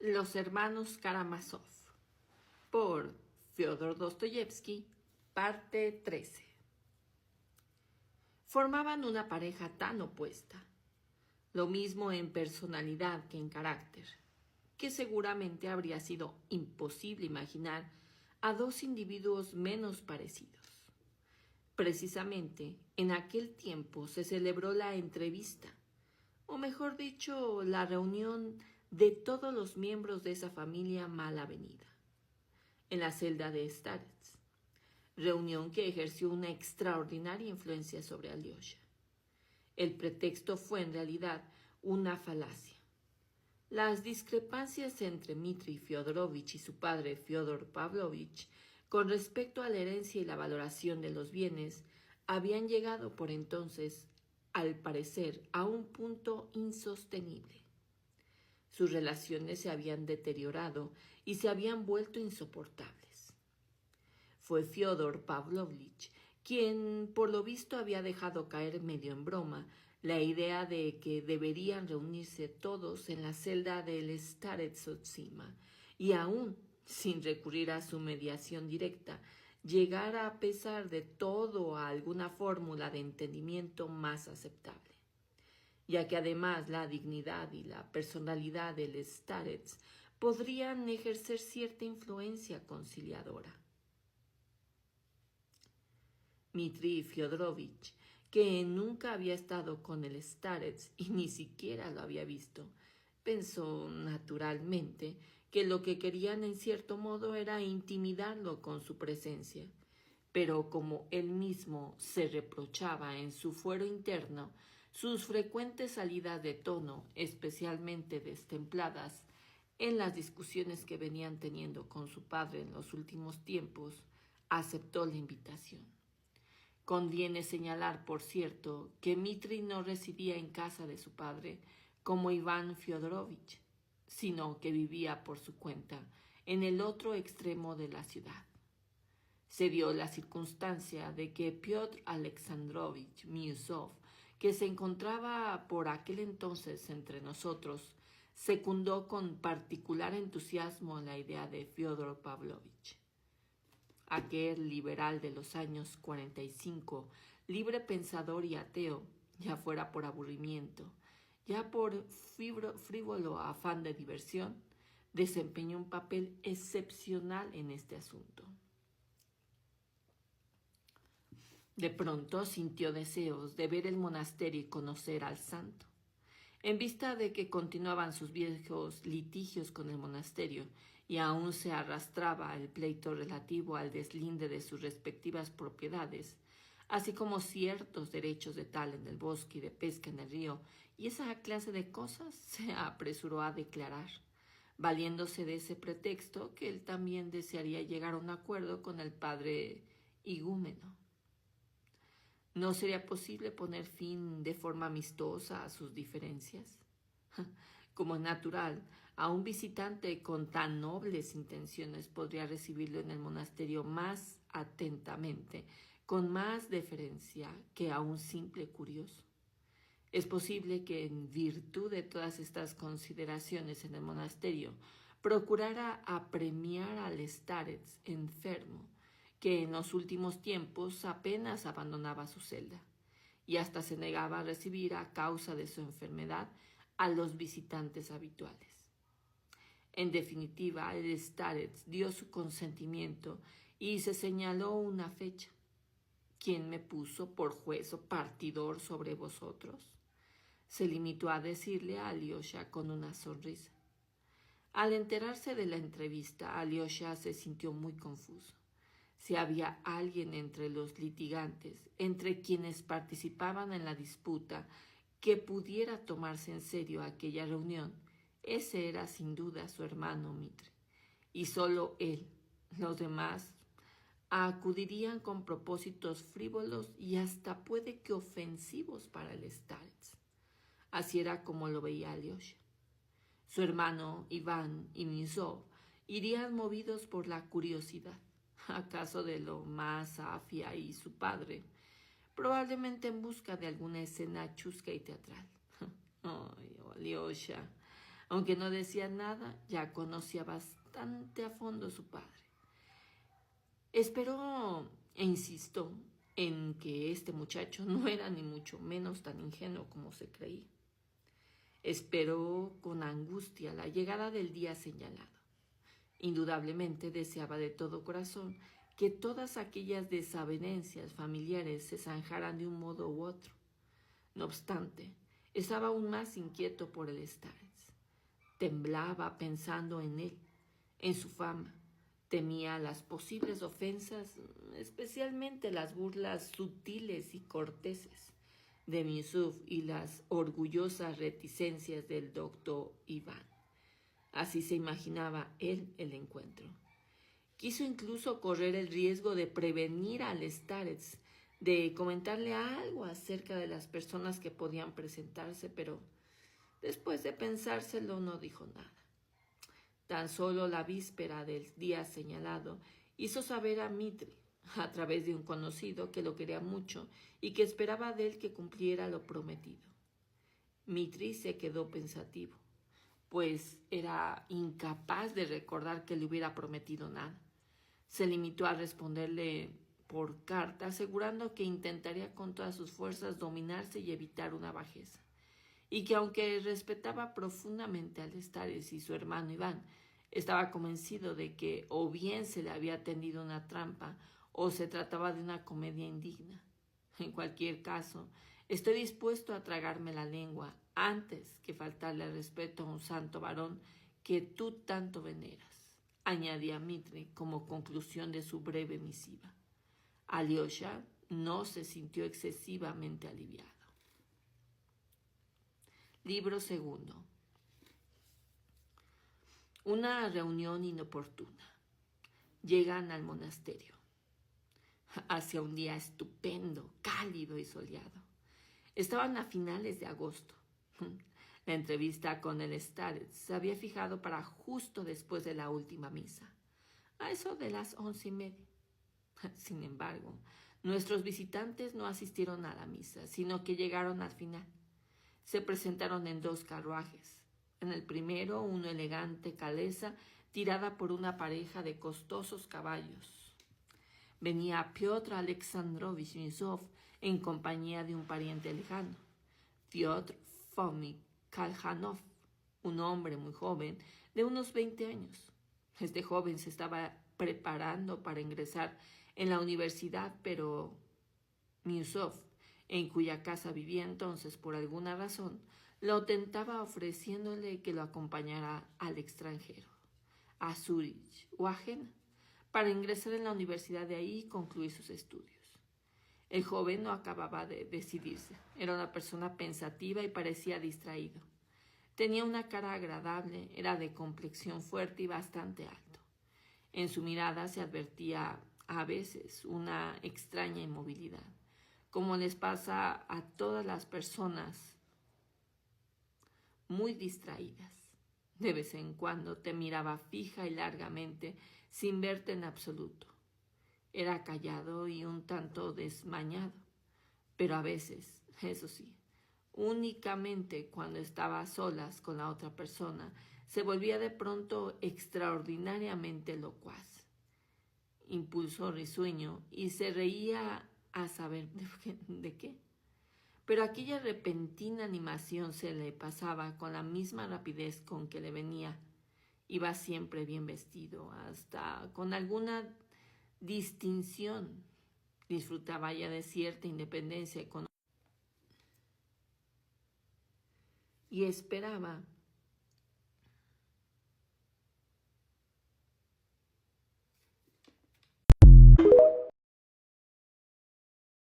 Los hermanos Karamazov, por Fyodor Dostoyevsky, parte 13. Formaban una pareja tan opuesta, lo mismo en personalidad que en carácter, que seguramente habría sido imposible imaginar a dos individuos menos parecidos. Precisamente en aquel tiempo se celebró la entrevista, o mejor dicho, la reunión de todos los miembros de esa familia mal avenida, en la celda de Starets, reunión que ejerció una extraordinaria influencia sobre Alyosha. El pretexto fue en realidad una falacia. Las discrepancias entre Dmitri Fyodorovich y su padre Fyodor Pavlovich con respecto a la herencia y la valoración de los bienes habían llegado por entonces, al parecer, a un punto insostenible. Sus relaciones se habían deteriorado y se habían vuelto insoportables. Fue Fyodor Pavlovich quien, por lo visto, había dejado caer medio en broma la idea de que deberían reunirse todos en la celda del Staretsozima y aún, sin recurrir a su mediación directa, llegar a pesar de todo a alguna fórmula de entendimiento más aceptable, ya que además la dignidad y la personalidad del Starets podrían ejercer cierta influencia conciliadora. Dmitri Fyodorovich, que nunca había estado con el Starets y ni siquiera lo había visto, pensó naturalmente que lo que querían en cierto modo era intimidarlo con su presencia, pero como él mismo se reprochaba en su fuero interno sus frecuentes salidas de tono, especialmente destempladas, en las discusiones que venían teniendo con su padre en los últimos tiempos, aceptó la invitación. Conviene señalar, por cierto, que Dmitri no residía en casa de su padre como Iván Fyodorovich, sino que vivía por su cuenta en el otro extremo de la ciudad. Se dio la circunstancia de que Piotr Alexandrovich Miusov, que se encontraba por aquel entonces entre nosotros, secundó con particular entusiasmo la idea de Fyodor Pavlovich. Aquel liberal de los años 45, libre pensador y ateo, ya fuera por aburrimiento, ya por frívolo afán de diversión, desempeñó un papel excepcional en este asunto. De pronto sintió deseos de ver el monasterio y conocer al santo. En vista de que continuaban sus viejos litigios con el monasterio y aún se arrastraba el pleito relativo al deslinde de sus respectivas propiedades, así como ciertos derechos de tal en el bosque y de pesca en el río, y esa clase de cosas, se apresuró a declarar, valiéndose de ese pretexto, que él también desearía llegar a un acuerdo con el padre igúmeno. ¿No sería posible poner fin de forma amistosa a sus diferencias? Como es natural, a un visitante con tan nobles intenciones podría recibirlo en el monasterio más atentamente, con más deferencia que a un simple curioso. Es posible que, en virtud de todas estas consideraciones en el monasterio, procurara apremiar al Starets enfermo, que en los últimos tiempos apenas abandonaba su celda, y hasta se negaba a recibir, a causa de su enfermedad, a los visitantes habituales. En definitiva, el Starets dio su consentimiento y se señaló una fecha. ¿Quién me puso por juez o partidor sobre vosotros?, se limitó a decirle a Alyosha con una sonrisa. Al enterarse de la entrevista, Alyosha se sintió muy confuso. Si había alguien entre los litigantes, entre quienes participaban en la disputa, que pudiera tomarse en serio aquella reunión, ese era sin duda su hermano Dmitri, y solo él. Los demás acudirían con propósitos frívolos y hasta puede que ofensivos para el Starets. Así era como lo veía Alyosha. Su hermano Iván y Miusov irían movidos por la curiosidad, acaso de lo más afia, y su padre, probablemente en busca de alguna escena chusca y teatral. Ay, Alyosha, Aunque no decía nada, ya conocía bastante a fondo a su padre. Esperó e insistió en que este muchacho no era ni mucho menos tan ingenuo como se creía. Esperó con angustia la llegada del día señalado. Indudablemente deseaba de todo corazón que todas aquellas desavenencias familiares se zanjaran de un modo u otro. No obstante, estaba aún más inquieto por el Starets. Temblaba pensando en él, en su fama. Temía las posibles ofensas, especialmente las burlas sutiles y corteses de Miusuf y las orgullosas reticencias del doctor Iván. Así se imaginaba él el encuentro. Quiso incluso correr el riesgo de prevenir al Starets, de comentarle algo acerca de las personas que podían presentarse, pero después de pensárselo no dijo nada. Tan solo la víspera del día señalado hizo saber a Mitri, a través de un conocido, que lo quería mucho y que esperaba de él que cumpliera lo prometido. Mitri se quedó pensativo, pues era incapaz de recordar que le hubiera prometido nada. Se limitó a responderle por carta, asegurando que intentaría con todas sus fuerzas dominarse y evitar una bajeza, y que aunque respetaba profundamente al Starets y su hermano Iván, estaba convencido de que o bien se le había tendido una trampa o se trataba de una comedia indigna. En cualquier caso, estoy dispuesto a tragarme la lengua antes que faltarle al respeto a un santo varón que tú tanto veneras, añadía Mitri como conclusión de su breve misiva. Alyosha no se sintió excesivamente aliviado. Libro segundo. Una reunión inoportuna. Llegan al monasterio. Hacia un día estupendo, cálido y soleado. Estaban a finales de agosto. La entrevista con el Starets se había fijado para justo después de la última misa, a eso de las 11:30. Sin embargo, nuestros visitantes no asistieron a la misa, sino que llegaron al final. Se presentaron en 2 carruajes. En el primero, una elegante calesa tirada por una pareja de costosos caballos. Venía Piotr Alexandrovich Miusov en compañía de un pariente lejano, Piotr Fomich Kaljanov, un hombre muy joven, de unos 20 años. Este joven se estaba preparando para ingresar en la universidad, pero Miusov, en cuya casa vivía entonces por alguna razón, lo tentaba ofreciéndole que lo acompañara al extranjero, a Zúrich o a Jena, para ingresar en la universidad de ahí y concluir sus estudios. El joven no acababa de decidirse. Era una persona pensativa y parecía distraído. Tenía una cara agradable, era de complexión fuerte y bastante alto. En su mirada se advertía a veces una extraña inmovilidad, como les pasa a todas las personas muy distraídas. De vez en cuando te miraba fija y largamente, sin verte en absoluto. Era callado y un tanto desmañado, pero a veces, eso sí, únicamente cuando estaba a solas con la otra persona, se volvía de pronto extraordinariamente locuaz. Impulso risueño y se reía a saber de qué. Pero aquella repentina animación se le pasaba con la misma rapidez con que le venía. Iba siempre bien vestido, hasta con alguna distinción. Disfrutaba ya de cierta independencia económica y esperaba